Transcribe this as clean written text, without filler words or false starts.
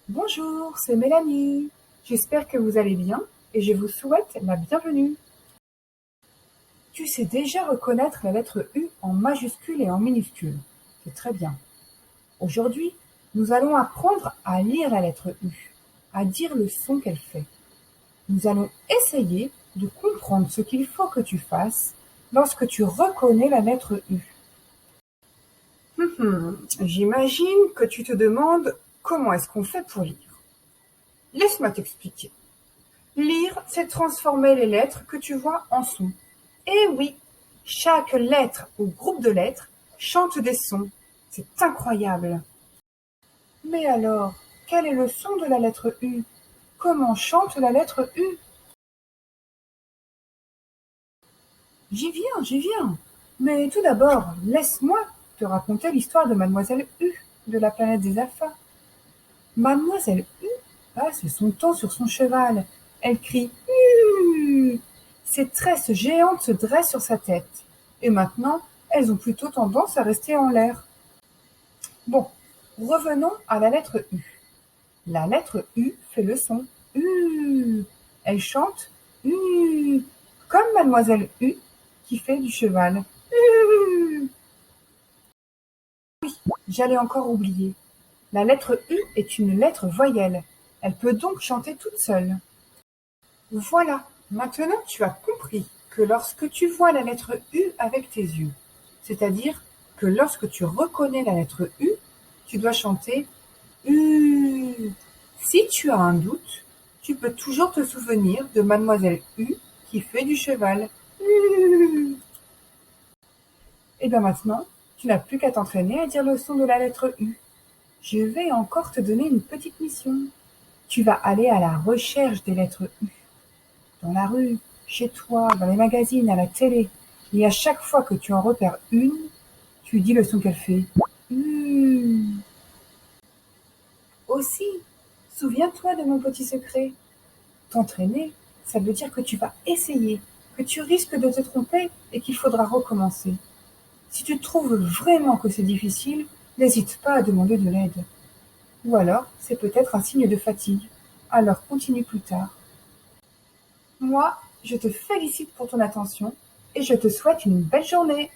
Bonjour, c'est Mélanie. J'espère que vous allez bien et je vous souhaite la bienvenue. Tu sais déjà reconnaître la lettre U en majuscule et en minuscule. C'est très bien. Aujourd'hui, nous allons apprendre à lire la lettre U, à dire le son qu'elle fait. Nous allons essayer de comprendre ce qu'il faut que tu fasses lorsque tu reconnais la lettre U. J'imagine que tu te demandes comment est-ce qu'on fait pour lire. Laisse-moi t'expliquer. Lire, c'est transformer les lettres que tu vois en sons. Eh oui, chaque lettre ou groupe de lettres chante des sons. C'est incroyable. Mais alors, quel est le son de la lettre U? Comment chante la lettre U? J'y viens. Mais tout d'abord, laisse-moi te raconter l'histoire de Mademoiselle U, de la planète des alphas. Mademoiselle U passe son temps sur son cheval. Elle crie U. Ses tresses géantes se dressent sur sa tête. Et maintenant, elles ont plutôt tendance à rester en l'air. Bon, revenons à la lettre U. La lettre U fait le son U. Elle chante U, comme Mademoiselle U qui fait du cheval. U. J'allais encore oublier. La lettre U est une lettre voyelle. Elle peut donc chanter toute seule. Voilà, maintenant tu as compris que lorsque tu vois la lettre U avec tes yeux, c'est-à-dire que lorsque tu reconnais la lettre U, tu dois chanter U. Si tu as un doute, tu peux toujours te souvenir de Mademoiselle U qui fait du cheval. U. Et bien maintenant, tu n'as plus qu'à t'entraîner à dire le son de la lettre U. Je vais encore te donner une petite mission. Tu vas aller à la recherche des lettres U. Dans la rue, chez toi, dans les magazines, à la télé. Et à chaque fois que tu en repères une, tu dis le son qu'elle fait. Aussi, souviens-toi de mon petit secret. T'entraîner, ça veut dire que tu vas essayer, que tu risques de te tromper et qu'il faudra recommencer. Si tu trouves vraiment que c'est difficile, n'hésite pas à demander de l'aide. Ou alors, c'est peut-être un signe de fatigue. Alors continue plus tard. Moi, je te félicite pour ton attention et je te souhaite une belle journée.